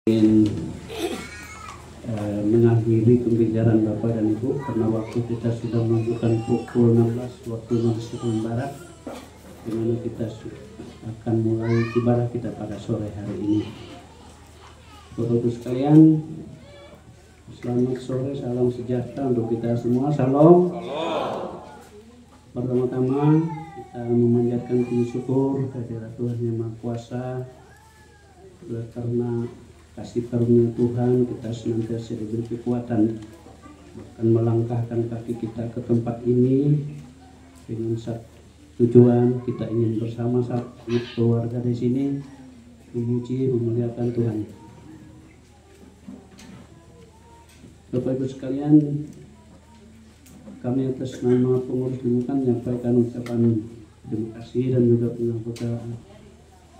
ingin mengakhiri pembicaraan Bapak dan Ibu karena waktu kita sudah menunjukkan pukul 16 waktu Indonesia Barat, di mana kita akan mulai ibadah kita pada sore hari ini. Bapak-Ibu sekalian, selamat sore, salam sejahtera untuk kita semua. Salam. Pertama-tama kita memanjatkan puji syukur kehadirat Tuhan Yang Maha Kuasa, karena kasih karunia Tuhan kita senantiasa diberi kekuatan akan melangkahkan kaki kita ke tempat ini dengan satu tujuan. Kita ingin bersama satu keluarga di sini memuji memuliakan Tuhan. Bapak Ibu sekalian, kami atas nama pengurus lingkungan menyampaikan ucapan terima kasih dan juga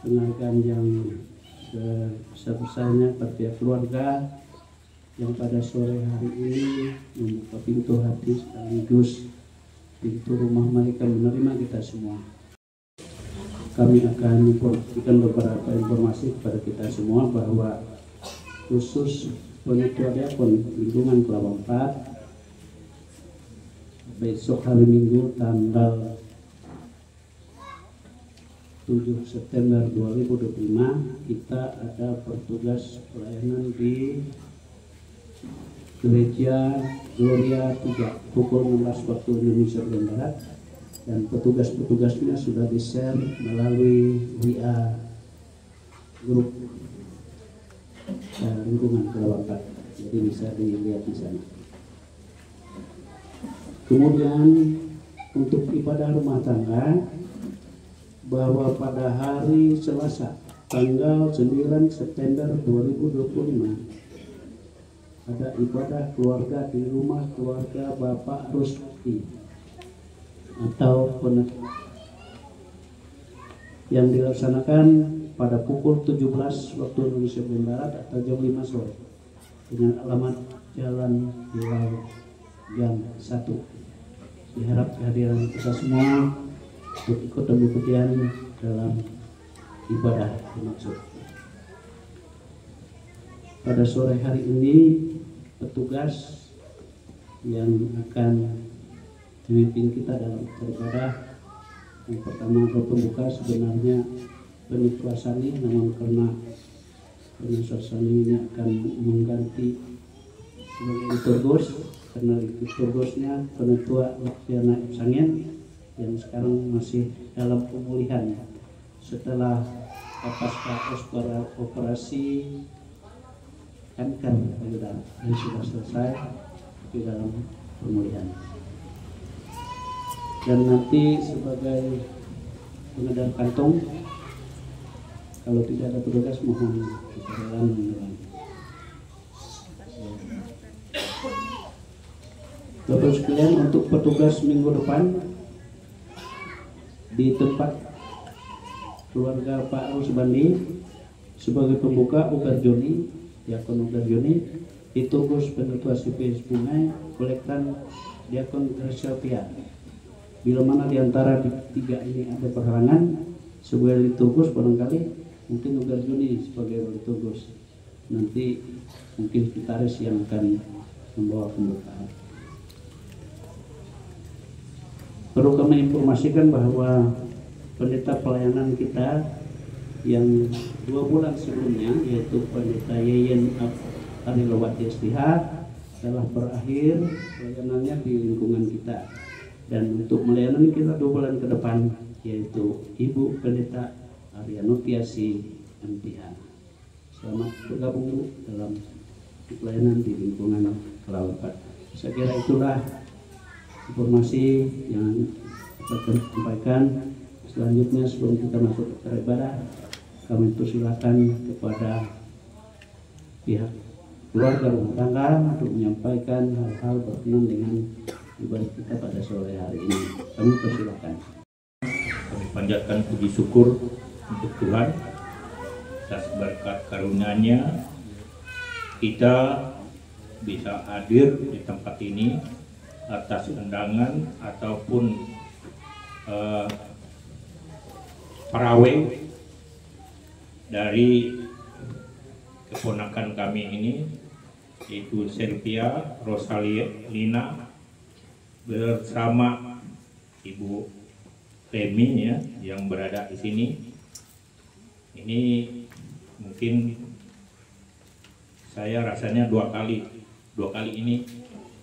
penghargaan yang sebesar-besarnya pada pihak keluarga yang pada sore hari ini membuka pintu hati sekaligus pintu rumah mereka menerima kita semua. Kami akan memberikan beberapa informasi kepada kita semua bahwa khusus Panitia Diakon Lingkungan Kelapa 4 besok hari Minggu tanggal 7 September 2025 kita ada petugas pelayanan di Gereja Gloria 3 pukul 16 waktu Indonesia Barat, dan petugas-petugasnya sudah di-share melalui WA grup lingkungan Kelapa 4, jadi bisa dilihat di sana. Kemudian untuk ibadah rumah tangga, bahwa pada hari Selasa tanggal 9 September 2025 ada ibadah keluarga di rumah keluarga Bapak Rusdi atau yang dilaksanakan pada pukul 17 waktu Indonesia Barat atau jam 5 sore dengan alamat Jalan Hilal Gang 1. Diharap kehadiran kita semua untuk ikut dan berkegiatan dalam ibadah dimaksud. Pada sore hari ini petugas yang akan memimpin kita dalam beribadah, yang pertama atau pembuka sebenarnya Penutua Sani, namun karena Penutua Sani ini akan mengganti sebagai liturgus, karena liturgusnya Penutua Laktiana Ipsangen yang sekarang masih dalam pemulihan setelah pasca operasi kanker payudara yang sudah selesai di dalam pemulihan. Dan nanti sebagai pengedar kantong, kalau tidak ada petugas mohon kita rela mengulang. Bapak sekalian, untuk petugas minggu depan di tempat keluarga Pak Rusbandi sebagai pembuka Uber Joni, Diakon Uber Joni, liturgus Penutua CPS Bungai, kolektan Diakon Gracia. Bila mana diantara tiga ini ada perhalangan sebagai liturgus, barangkali mungkin Uber Joni sebagai liturgus, nanti mungkin gitaris yang akan membawa pembukaan. Perlu kami informasikan bahwa pendeta pelayanan kita yang 2 bulan sebelumnya, yaitu pendeta Yeyen Arilowati STH, telah berakhir pelayanannya di lingkungan kita. Dan untuk melayani kita 2 bulan ke depan, yaitu Ibu Pendeta Arianutiasi MPH. Selamat bergabung dalam pelayanan di lingkungan Kelapa 4. Saya kira itulah informasi yang akan sampaikan. Selanjutnya sebelum kita masuk ke ibadah, kami persilakan kepada pihak keluarga rumah tangga untuk menyampaikan hal-hal berkenan dengan ibadah kita pada sore hari ini. Kami persilakan. Kami panjatkan puji syukur untuk Tuhan atas berkat karunia-Nya kita bisa hadir di tempat ini atas undangan ataupun parawai dari keponakan kami ini, yaitu Sylvia Rosalina bersama Ibu Remi ya, yang berada di sini. Ini mungkin saya rasanya dua kali ini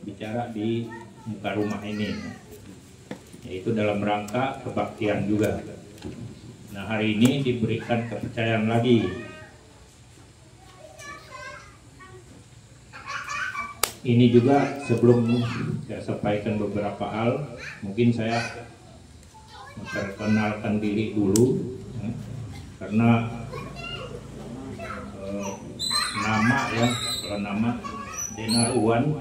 bicara di muka rumah ini, yaitu dalam rangka kebaktian juga. Nah, hari ini diberikan kepercayaan lagi. Ini juga sebelum saya sampaikan beberapa hal, mungkin saya memperkenalkan diri dulu, karena nama ya, kalau nama Denar Uwan,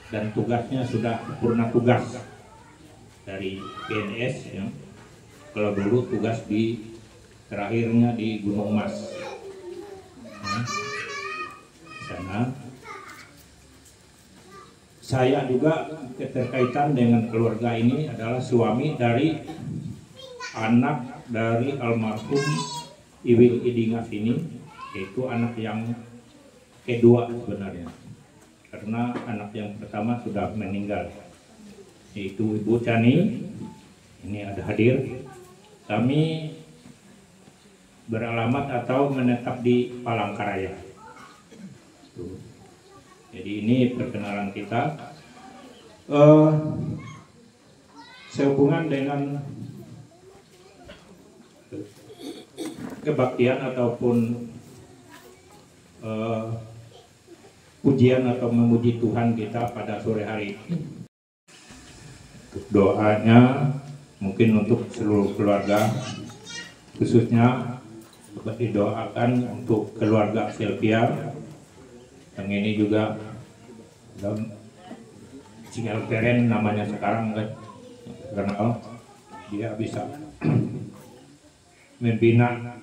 dan tugasnya sudah purna tugas dari PNS ya. Kalau dulu tugas di terakhirnya di Gunung Mas ya, sana. Saya juga keterkaitan dengan keluarga ini adalah suami dari anak dari almarhum Iwil Idingas ini, yaitu anak yang kedua sebenarnya, karena anak yang pertama sudah meninggal, yaitu Ibu Chani. Ini ada hadir. Kami beralamat atau menetap di Palangkaraya. Jadi ini perkenalan kita. Sehubungan dengan kebaktian ataupun pujian atau memuji Tuhan kita pada sore hari ini, doanya mungkin untuk seluruh keluarga, khususnya didoakan untuk keluarga Sylvia yang ini juga dalam Cingel Keren namanya sekarang kan, karena dia bisa membina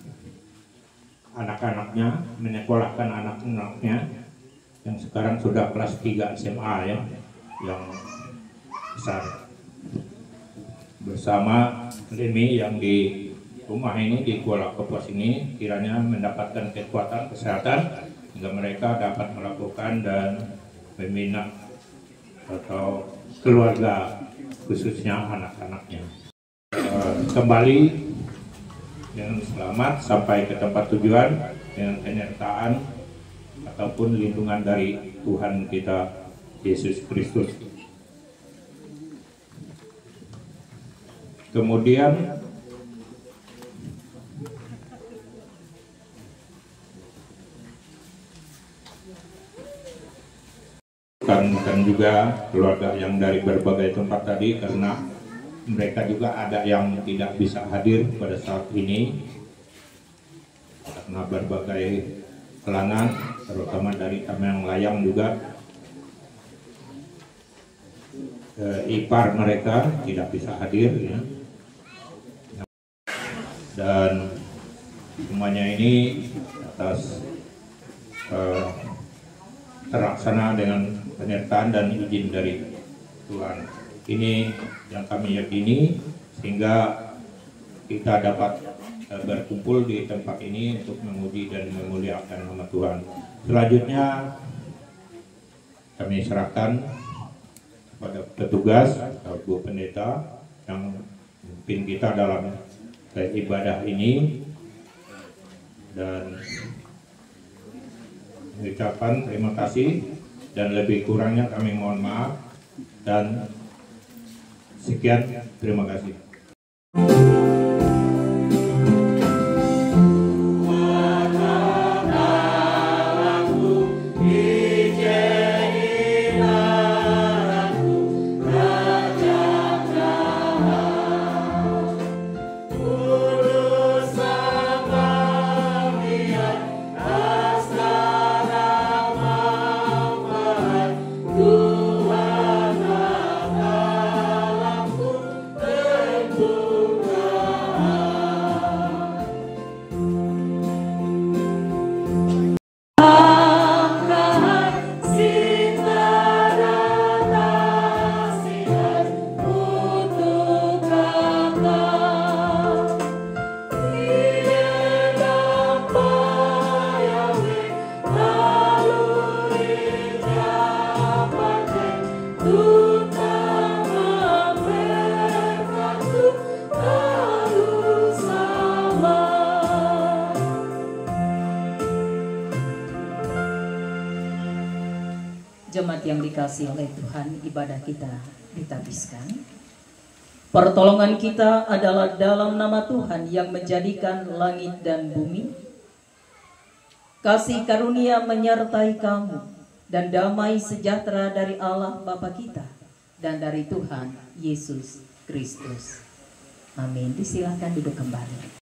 anak-anaknya, menyekolahkan anak-anaknya yang sekarang sudah kelas 3 SMA ya, yang besar, bersama Remi yang di rumah ini di Kuala Kapuas ini, kiranya mendapatkan kekuatan kesehatan hingga mereka dapat melakukan dan membina atau keluarga, khususnya anak-anaknya, kembali dengan selamat sampai ke tempat tujuan dengan penyertaan ataupun lindungan dari Tuhan kita Yesus Kristus. Kemudian kan juga keluarga yang dari berbagai tempat tadi, karena mereka juga ada yang tidak bisa hadir pada saat ini karena berbagai halangan, terutama dari Tameng Layang juga ipar mereka tidak bisa hadir ya. Dan semuanya ini atas terlaksana dengan penyertaan dan izin dari Tuhan. Ini yang kami yakini, sehingga kita dapat berkumpul di tempat ini untuk memuji dan memuliakan nama Tuhan. Selanjutnya kami serahkan kepada petugas atau Bu Pendeta yang memimpin kita dalam ibadah ini, dan mengucapkan terima kasih, dan lebih kurangnya kami mohon maaf, dan sekian, terima kasih. Jemaat yang dikasihi oleh Tuhan, ibadah kita ditabiskan. Pertolongan kita adalah dalam nama Tuhan yang menjadikan langit dan bumi. Kasih karunia menyertai kamu dan damai sejahtera dari Allah Bapa kita dan dari Tuhan Yesus Kristus. Amin. Disilakan duduk kembali.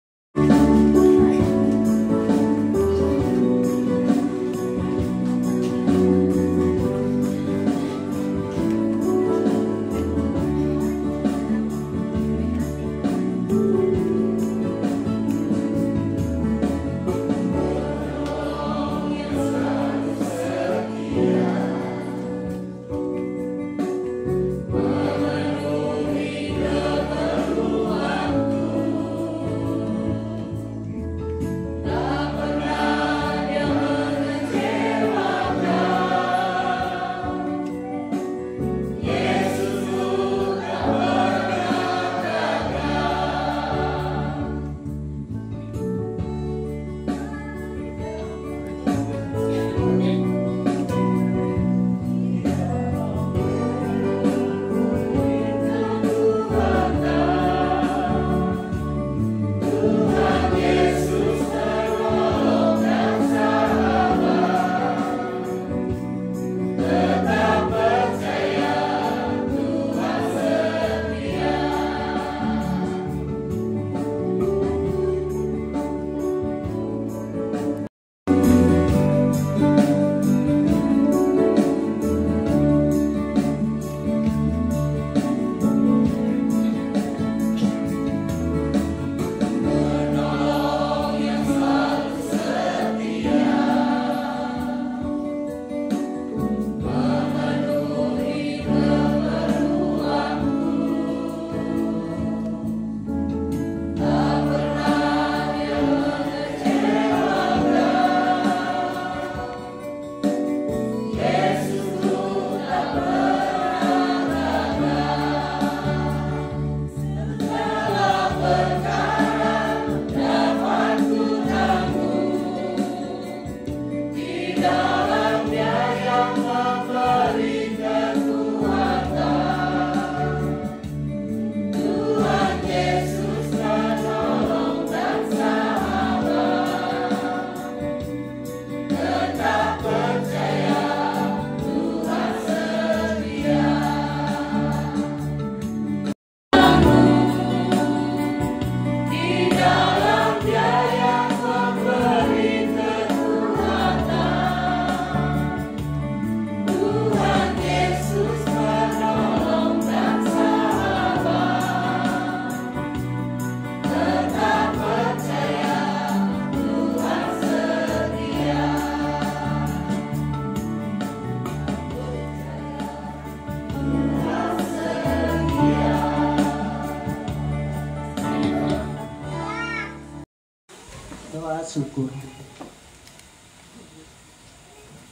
Doa syukur.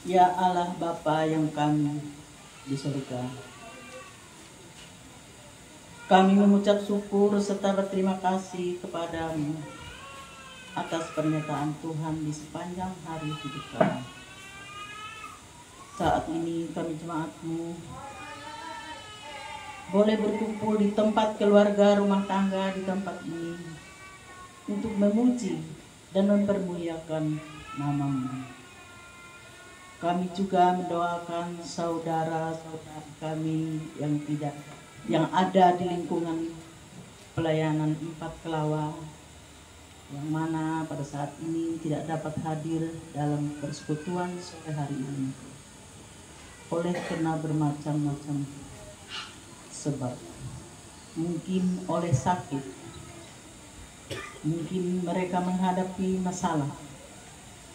Ya Allah Bapa yang kami di surga, kami mengucap syukur serta berterima kasih kepadamu atas pernyataan Tuhan di sepanjang hari hidup kami. Saat ini kami jemaat-Mu boleh berkumpul di tempat keluarga rumah tangga di tempat ini untuk memuji dan mempermuliakan nama-Mu. Kami juga mendoakan saudara-saudara kami yang ada di lingkungan pelayanan 4 Kelawa, yang mana pada saat ini tidak dapat hadir dalam persekutuan sore hari ini oleh karena bermacam-macam sebab. Mungkin oleh sakit, mungkin mereka menghadapi masalah,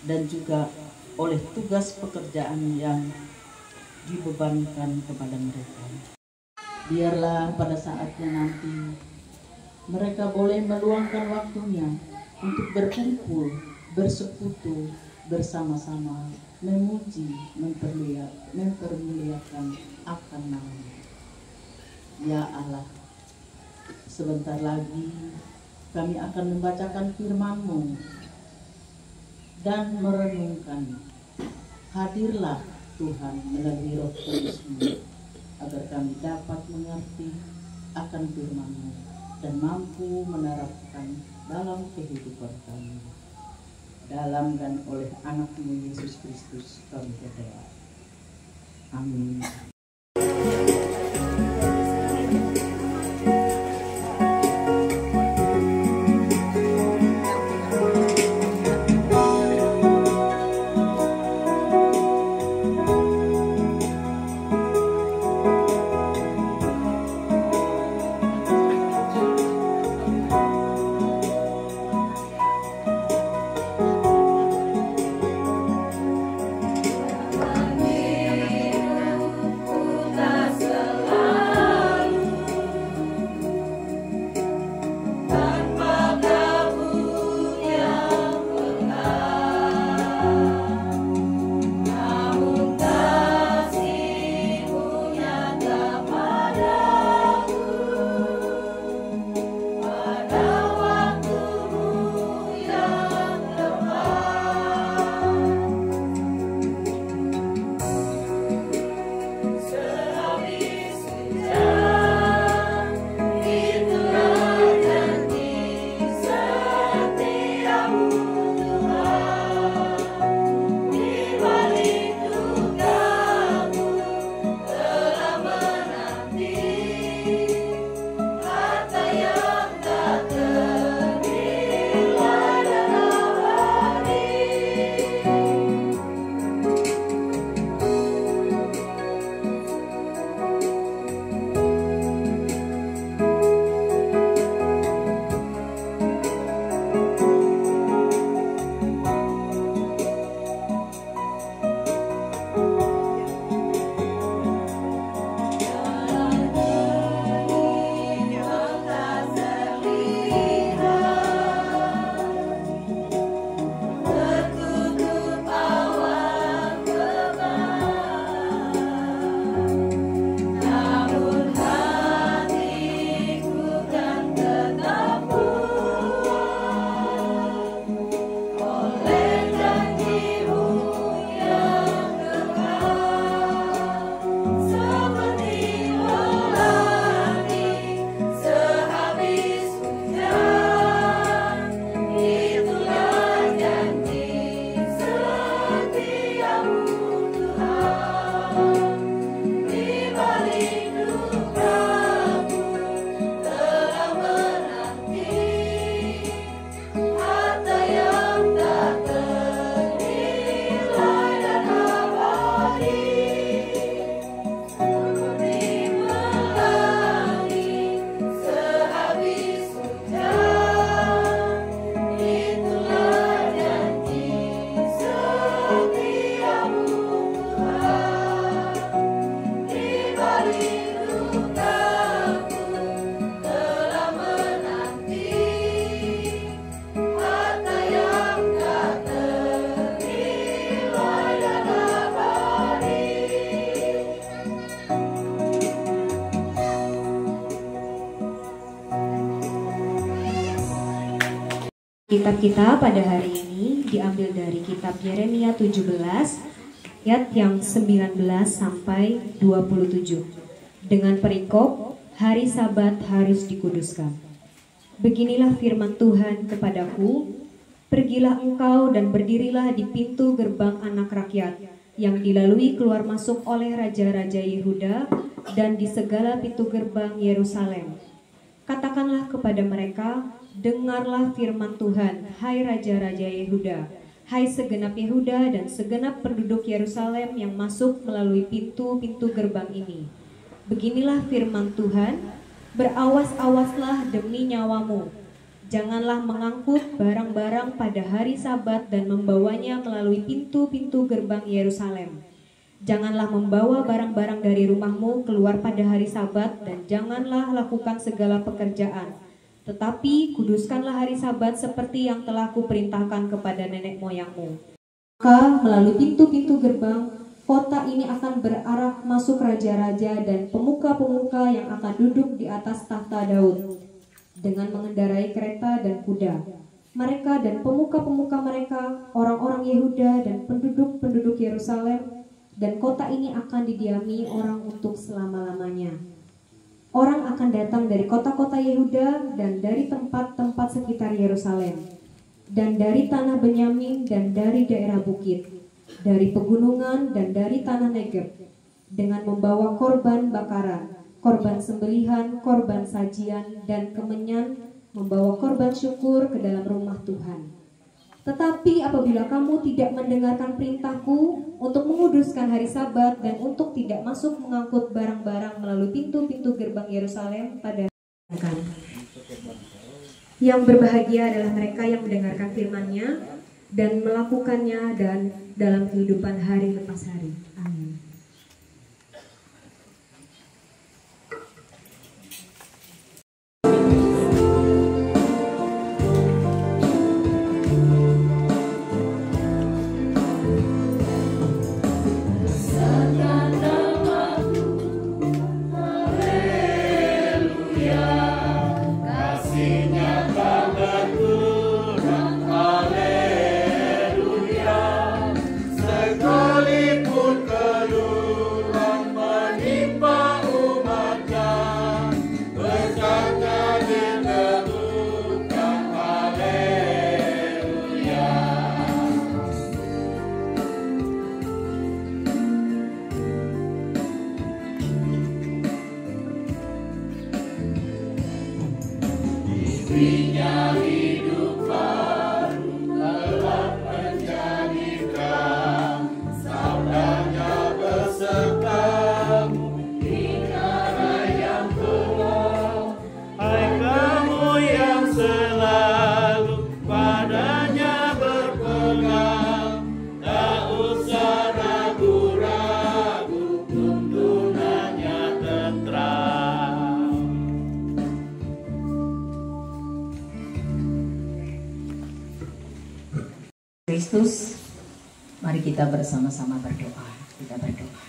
dan juga oleh tugas pekerjaan yang dibebankan kepada mereka. Biarlah pada saatnya nanti mereka boleh meluangkan waktunya untuk berkumpul, bersekutu bersama-sama, memuji, mempermuliakan akan nama-Mu. Ya Allah, sebentar lagi kami akan membacakan firman-Mu dan merenungkan. Hadirlah Tuhan melalui Roh Kudus-Mu, agar kami dapat mengerti akan firman-Mu dan mampu menerapkan dalam kehidupan kami. Dalam dan oleh anak-Mu Yesus Kristus kami berdoa. Amin. Kitab kita pada hari ini diambil dari kitab Yeremia 17 ayat yang 19 sampai 27 dengan perikop hari Sabat harus dikuduskan. Beginilah firman Tuhan kepadaku, pergilah engkau dan berdirilah di pintu gerbang anak rakyat yang dilalui keluar masuk oleh raja-raja Yehuda dan di segala pintu gerbang Yerusalem. Katakanlah kepada mereka, dengarlah firman Tuhan, hai raja-raja Yehuda, hai segenap Yehuda dan segenap penduduk Yerusalem yang masuk melalui pintu-pintu gerbang ini. Beginilah firman Tuhan, berawas-awaslah demi nyawamu. Janganlah mengangkut barang-barang pada hari Sabat dan membawanya melalui pintu-pintu gerbang Yerusalem. Janganlah membawa barang-barang dari rumahmu keluar pada hari Sabat dan janganlah lakukan segala pekerjaan. Tetapi kuduskanlah hari Sabat seperti yang telah kuperintahkan kepada nenek moyangmu. Maka melalui pintu-pintu gerbang, kota ini akan berarak masuk raja-raja dan pemuka-pemuka yang akan duduk di atas tahta Daud dengan mengendarai kereta dan kuda. Mereka dan pemuka-pemuka mereka, orang-orang Yehuda dan penduduk-penduduk Yerusalem, dan kota ini akan didiami orang untuk selama-lamanya. Orang akan datang dari kota-kota Yehuda dan dari tempat-tempat sekitar Yerusalem, dan dari tanah Benyamin dan dari daerah bukit, dari pegunungan dan dari tanah Negeb, dengan membawa korban bakaran, korban sembelihan, korban sajian, dan kemenyan, membawa korban syukur ke dalam rumah Tuhan. Tetapi apabila kamu tidak mendengarkan perintahku untuk menguduskan hari Sabat dan untuk tidak masuk mengangkut barang-barang melalui pintu-pintu gerbang Yerusalem pada hari, yang berbahagia adalah mereka yang mendengarkan firman-Nya dan melakukannya dan dalam kehidupan hari lepas hari. Amin. Kristus, mari kita bersama-sama berdoa. Kita berdoa.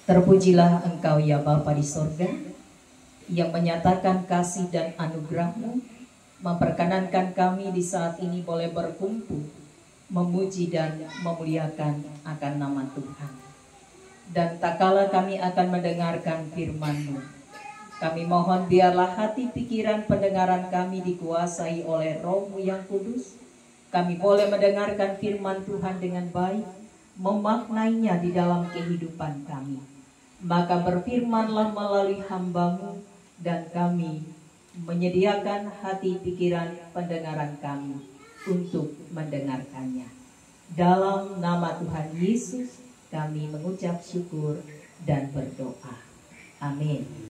Terpujilah Engkau ya Bapa di sorga, yang menyatakan kasih dan anugerah-Mu, memperkenankan kami di saat ini boleh berkumpul, memuji dan memuliakan akan nama Tuhan. Dan tak kala kami akan mendengarkan firman-Mu, kami mohon biarlah hati pikiran pendengaran kami dikuasai oleh Roh-Mu yang kudus. Kami boleh mendengarkan firman Tuhan dengan baik, memaknainya di dalam kehidupan kami. Maka berfirmanlah melalui hamba-Mu, dan kami menyediakan hati pikiran pendengaran kami untuk mendengarkannya. Dalam nama Tuhan Yesus kami mengucap syukur dan berdoa. Amin.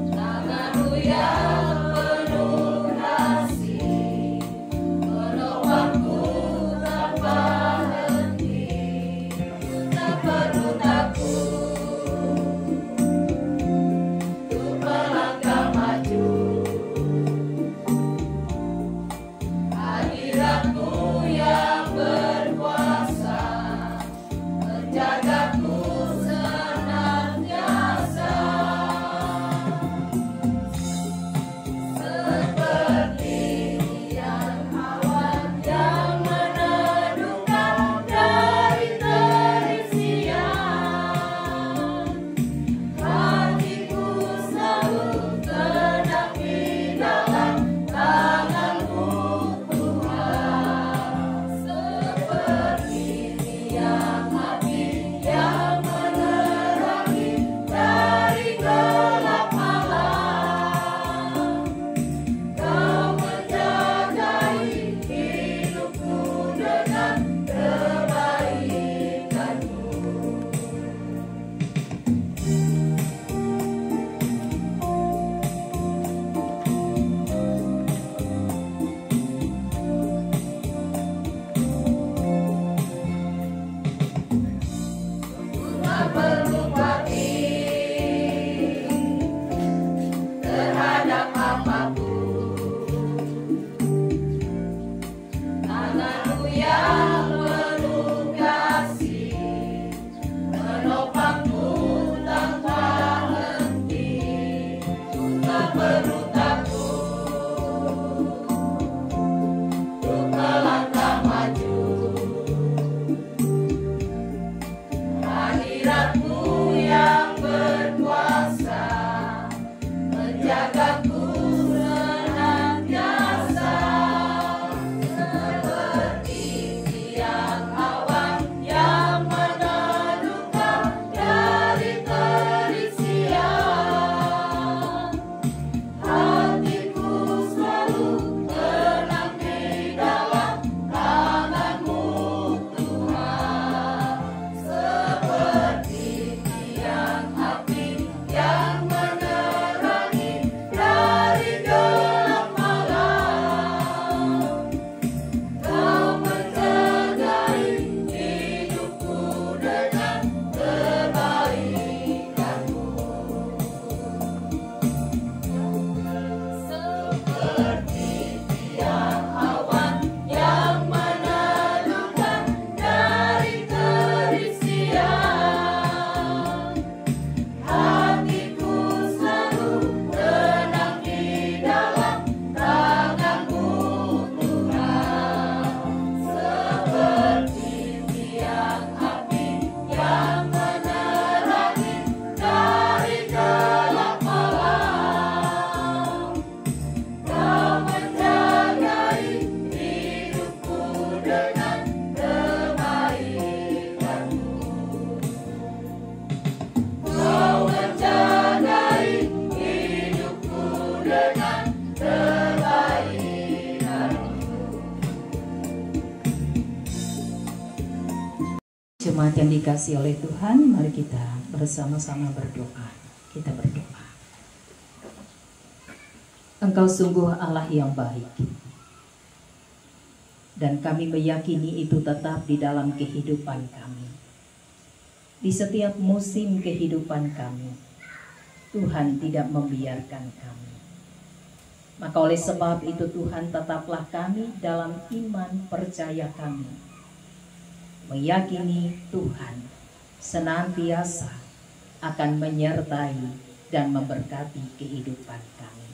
Tangan-Mu yang penuh kasih. jemaat yang dikasihi oleh Tuhan, mari kita bersama-sama berdoa. Kita berdoa. Engkau sungguh Allah yang baik, dan kami meyakini itu tetap di dalam kehidupan kami. Di setiap musim kehidupan kami, Tuhan tidak membiarkan kami. Maka oleh sebab itu Tuhan, tetaplah kami dalam iman percaya kami, meyakini Tuhan senantiasa akan menyertai dan memberkati kehidupan kami.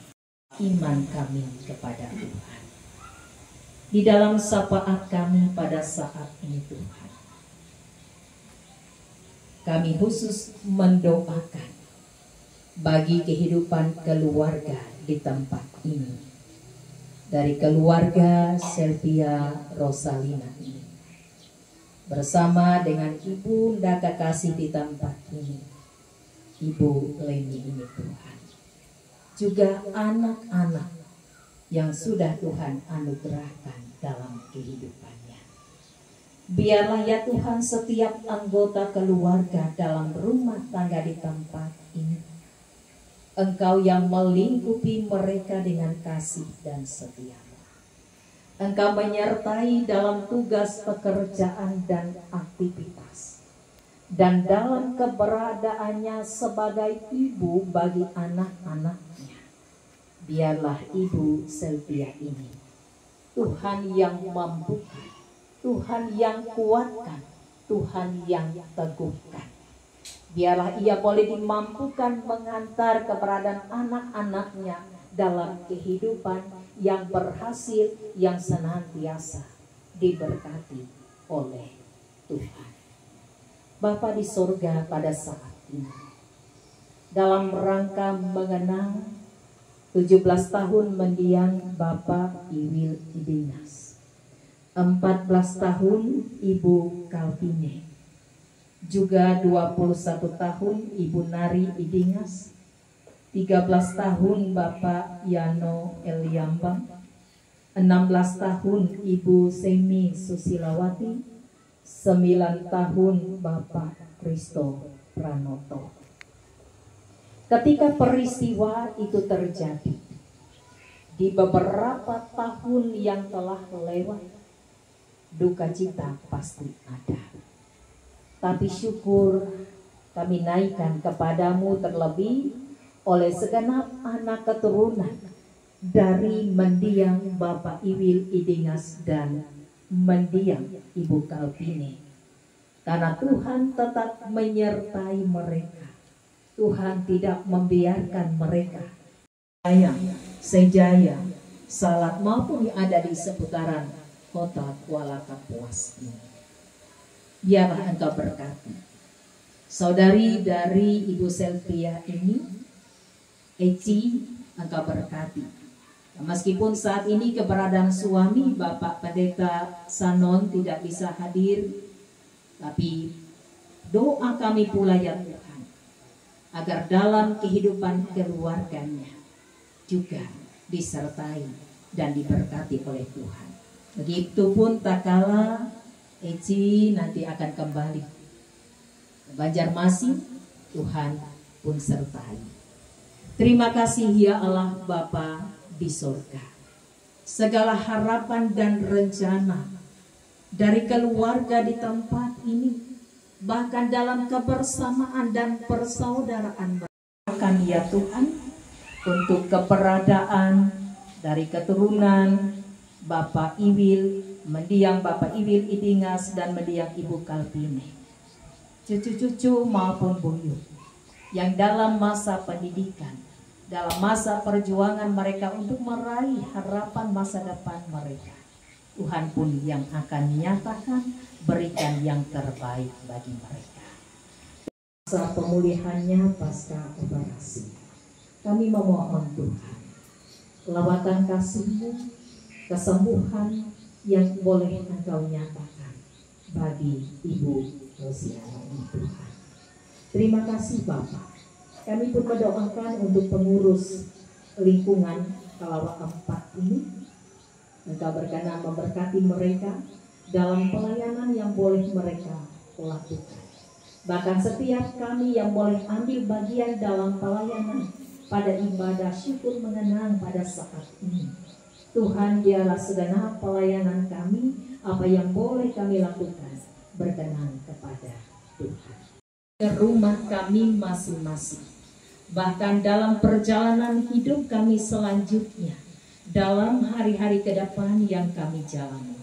Iman kami kepada Tuhan. Di dalam syafaat kami pada saat ini Tuhan, kami khusus mendoakan bagi kehidupan keluarga di tempat ini. Dari keluarga Selvia Rosalina ini, bersama dengan Ibu Ndaka Kasih di tempat ini, Ibu Leni ini Tuhan. Juga anak-anak yang sudah Tuhan anugerahkan dalam kehidupannya. Biarlah ya Tuhan setiap anggota keluarga dalam rumah tangga di tempat ini, Engkau yang melingkupi mereka dengan kasih dan setia. Engkau menyertai dalam tugas pekerjaan dan aktivitas, dan dalam keberadaannya sebagai ibu bagi anak-anaknya. Biarlah Ibu Selvia ini Tuhan yang mampukan, Tuhan yang kuatkan, Tuhan yang teguhkan. Biarlah ia boleh dimampukan mengantar keberadaan anak-anaknya dalam kehidupan yang berhasil, yang senantiasa diberkati oleh Tuhan. Bapa di sorga, pada saat ini, dalam rangka mengenang 17 tahun mendiang Bapak Iwil Idingas, 14 tahun Ibu Kalpine, juga 21 tahun Ibu Nari Idingas, 13 tahun Bapak Yano Eliambang, 16 tahun Ibu Semi Susilawati, 9 tahun Bapak Kristo Pranoto. Ketika peristiwa itu terjadi, di beberapa tahun yang telah lewat, duka cita pasti ada. Tapi syukur kami naikkan kepadamu terlebih oleh segenap anak keturunan dari mendiang Bapak Iwil Idingas dan mendiang Ibu Kalpine. Karena Tuhan tetap menyertai mereka. Tuhan tidak membiarkan mereka Sejaya, Salak maupun yang ada di seputaran kota Kuala Kapuas ini. Biarlah Engkau berkati saudari dari Ibu Selvia ini, Eci, Engkau berkati. Meskipun saat ini keberadaan suami Bapak Pendeta Sanon tidak bisa hadir, tapi doa kami pula ya Tuhan, agar dalam kehidupan keluarganya juga disertai dan diberkati oleh Tuhan. Begitupun tak kala Eci nanti akan kembali ke Banjarmasin, Tuhan pun sertai. Terima kasih ya Allah Bapa di surga. Segala harapan dan rencana dari keluarga di tempat ini, bahkan dalam kebersamaan dan persaudaraan, bahkan ya Tuhan, untuk keberadaan dari keturunan Bapak Iwil, mendiang Bapak Iwil Idingas dan mendiang Ibu Kalpine, cucu-cucu maupun buyut yang dalam masa pendidikan, dalam masa perjuangan mereka untuk meraih harapan masa depan mereka, Tuhan pun yang akan menyatakan berikan yang terbaik bagi mereka. Masa pemulihannya pasca operasi, kami memohon Tuhan, lawatan kasih-Mu, kesembuhan yang boleh Engkau nyatakan bagi Ibu Rosiana ini Tuhan. Terima kasih Bapak. Kami pun mendoakan untuk pengurus lingkungan Kalawak 4 ini, Engkau berkenan memberkati mereka dalam pelayanan yang boleh mereka lakukan. Bahkan setiap kami yang boleh ambil bagian dalam pelayanan pada ibadah syukur mengenang pada saat ini, Tuhan, biarlah segenap pelayanan kami, apa yang boleh kami lakukan, berkenan kepada Tuhan. Ke rumah kami masing-masing, bahkan dalam perjalanan hidup kami selanjutnya, dalam hari-hari ke depan yang kami jalani,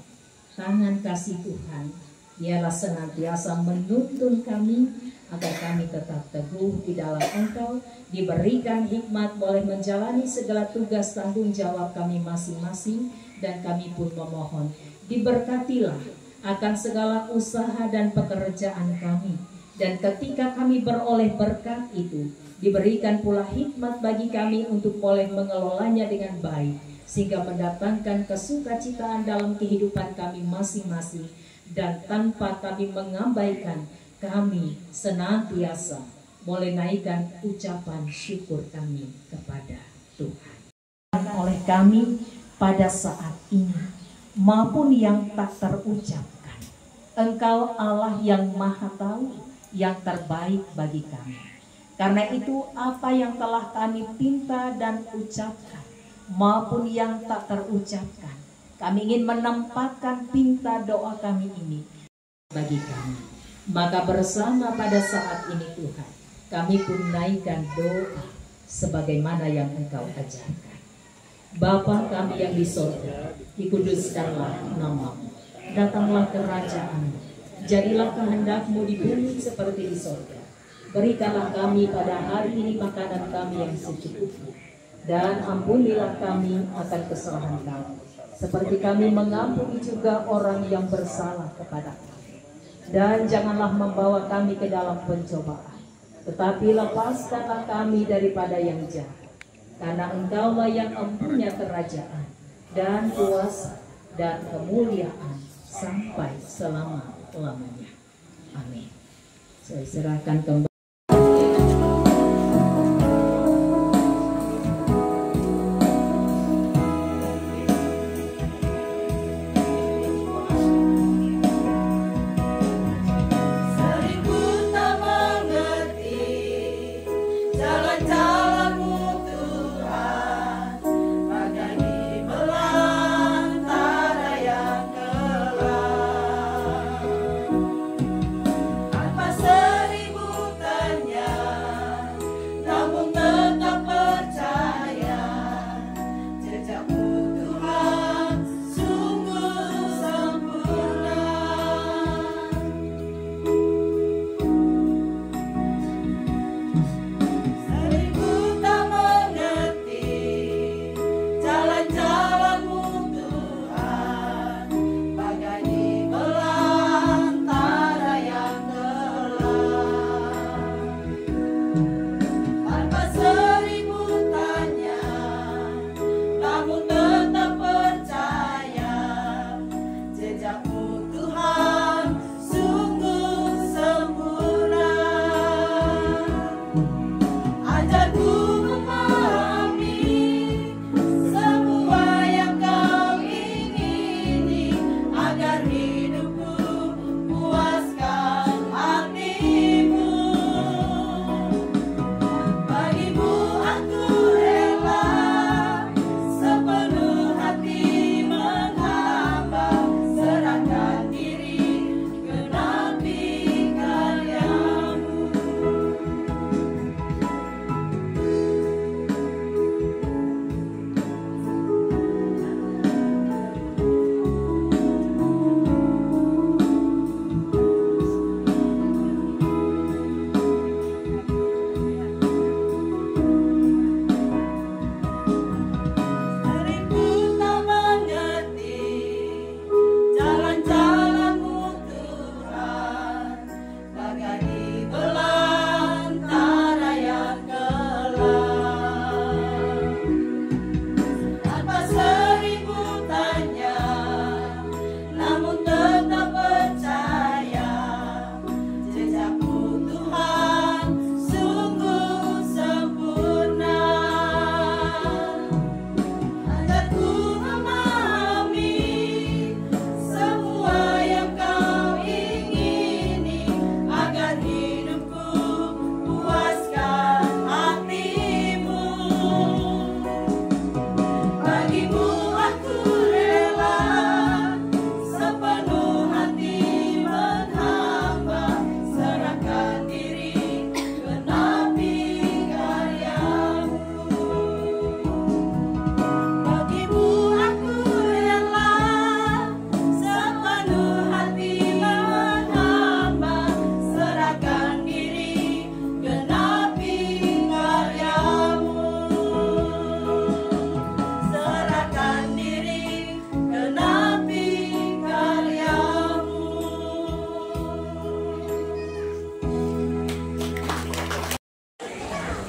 tangan kasih Tuhan biarlah senantiasa menuntun kami agar kami tetap teguh di dalam Engkau, diberikan hikmat boleh menjalani segala tugas tanggung jawab kami masing-masing, dan kami pun memohon diberkatilah akan segala usaha dan pekerjaan kami, dan ketika kami beroleh berkat itu, diberikan pula hikmat bagi kami untuk boleh mengelolanya dengan baik, sehingga mendatangkan kesukacitaan dalam kehidupan kami masing-masing, dan tanpa kami mengabaikan, kami senantiasa boleh naikkan ucapan syukur kami kepada Tuhan. Oleh kami pada saat ini, maupun yang tak terucapkan, Engkau Allah yang Maha Tahu yang terbaik bagi kami. Karena itu apa yang telah kami pinta dan ucapkan, maupun yang tak terucapkan, kami ingin menempatkan pinta doa kami ini bagi kami. Maka bersama pada saat ini Tuhan, kami pun naikkan doa sebagaimana yang Engkau ajarkan. Bapa kami yang di sorga, dikuduskanlah namamu, datanglah kerajaan-Mu, jadilah kehendak-Mu di bumi seperti di sorga. Berikanlah kami pada hari ini makanan kami yang secukupnya, dan ampunilah kami akan kesalahan kami, seperti kami mengampuni juga orang yang bersalah kepada kami. Dan janganlah membawa kami ke dalam pencobaan, tetapi lepaskanlah kami daripada yang jahat. Karena Engkaulah yang empunya kerajaan dan kuasa dan kemuliaan sampai selama-lamanya. Amin. Saya serahkan kembali. Tanpa seribu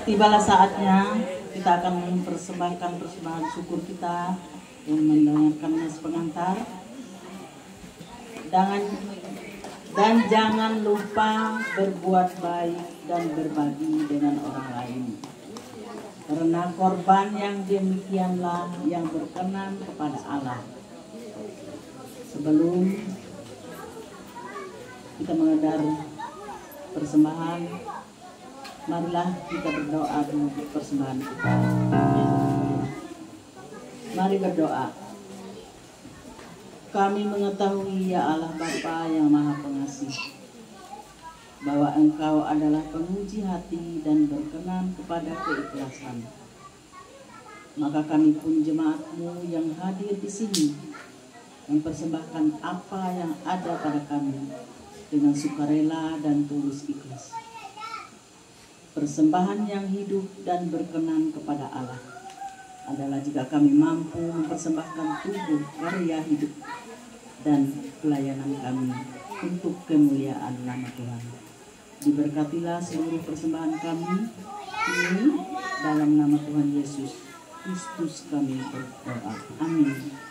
tibalah saatnya kita akan mempersembahkan persembahan syukur kita yang mendengarkannya sepengantar. Dan jangan lupa berbuat baik dan berbagi dengan orang lain. Karena korban yang demikianlah yang berkenan kepada Allah. Sebelum kita mengadar persembahan, marilah kita berdoa untuk persembahan kita. Mari berdoa. Kami mengetahui ya Allah Bapa yang Maha Pengasih, bahwa Engkau adalah penguji hati dan berkenan kepada keikhlasan. Maka kami pun jemaat-Mu yang hadir di sini mempersembahkan apa yang ada pada kami dengan sukarela dan tulus ikhlas. Persembahan yang hidup dan berkenan kepada Allah adalah jika kami mampu mempersembahkan tubuh, karya hidup, dan pelayanan kami untuk kemuliaan nama Tuhan. Diberkatilah seluruh persembahan kami ini dalam nama Tuhan Yesus Kristus kami berdoa. Amin.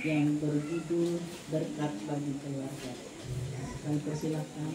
yang berjudul Berkat Bagi Keluarga. Kami persilakan.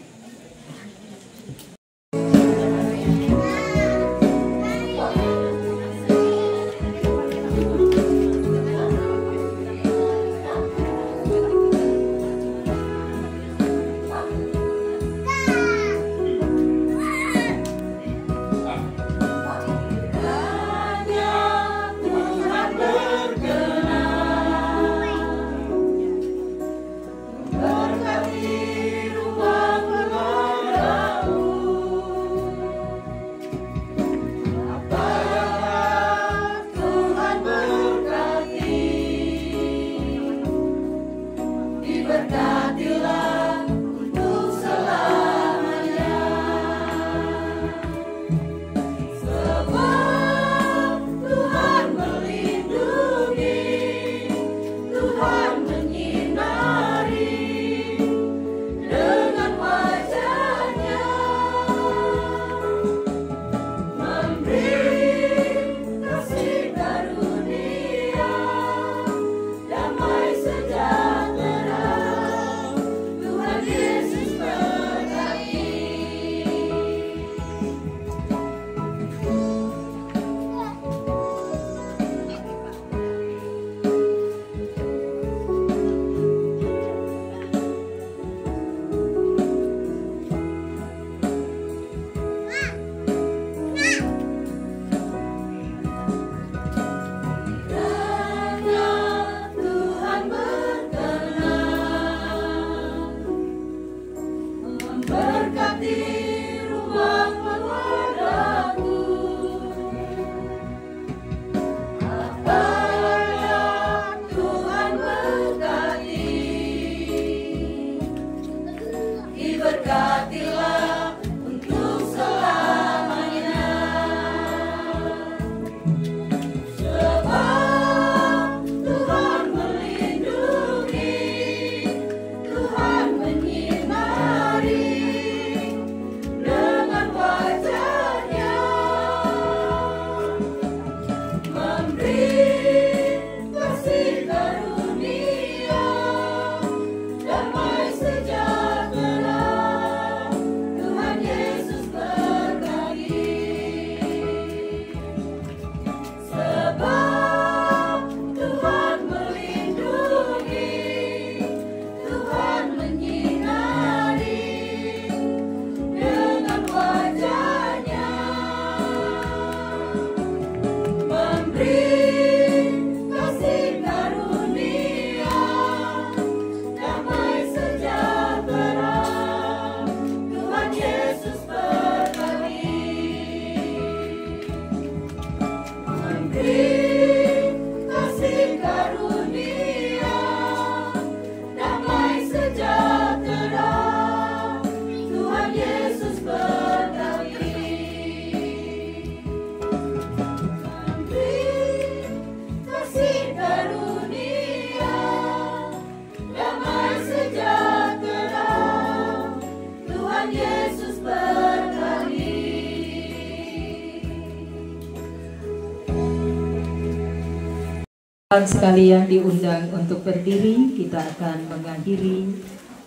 Sekalian diundang untuk berdiri, kita akan mengakhiri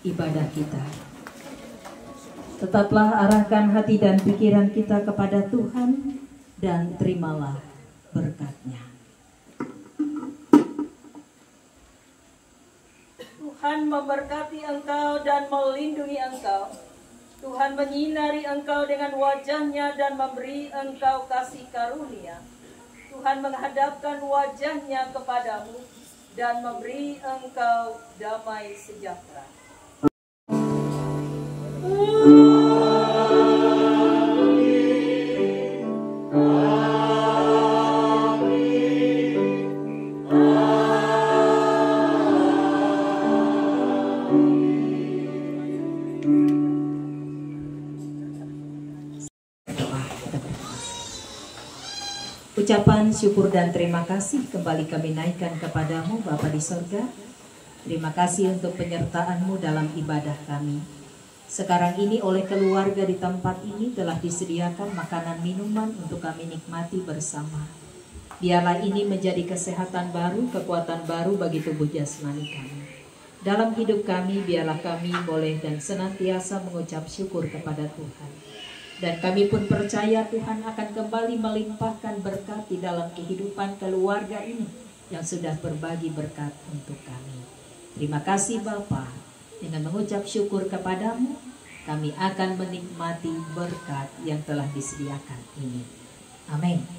ibadah kita. Tetaplah arahkan hati dan pikiran kita kepada Tuhan dan terimalah berkat-Nya. Tuhan memberkati engkau dan melindungi engkau. Tuhan menyinari engkau dengan wajah-Nya dan memberi engkau kasih karunia. Tuhan menghadapkan wajah-Nya kepadamu dan memberi engkau damai sejahtera. Ucapan syukur dan terima kasih kembali kami naikkan kepadamu Bapa di sorga. Terima kasih untuk penyertaan-Mu dalam ibadah kami. Sekarang ini oleh keluarga di tempat ini telah disediakan makanan minuman untuk kami nikmati bersama. Biarlah ini menjadi kesehatan baru, kekuatan baru bagi tubuh jasmani kami. Dalam hidup kami, biarlah kami boleh dan senantiasa mengucap syukur kepada Tuhan. Dan kami pun percaya Tuhan akan kembali melimpahkan berkat di dalam kehidupan keluarga ini yang sudah berbagi berkat untuk kami. Terima kasih Bapa. Dengan mengucap syukur kepadamu, kami akan menikmati berkat yang telah disediakan ini. Amin.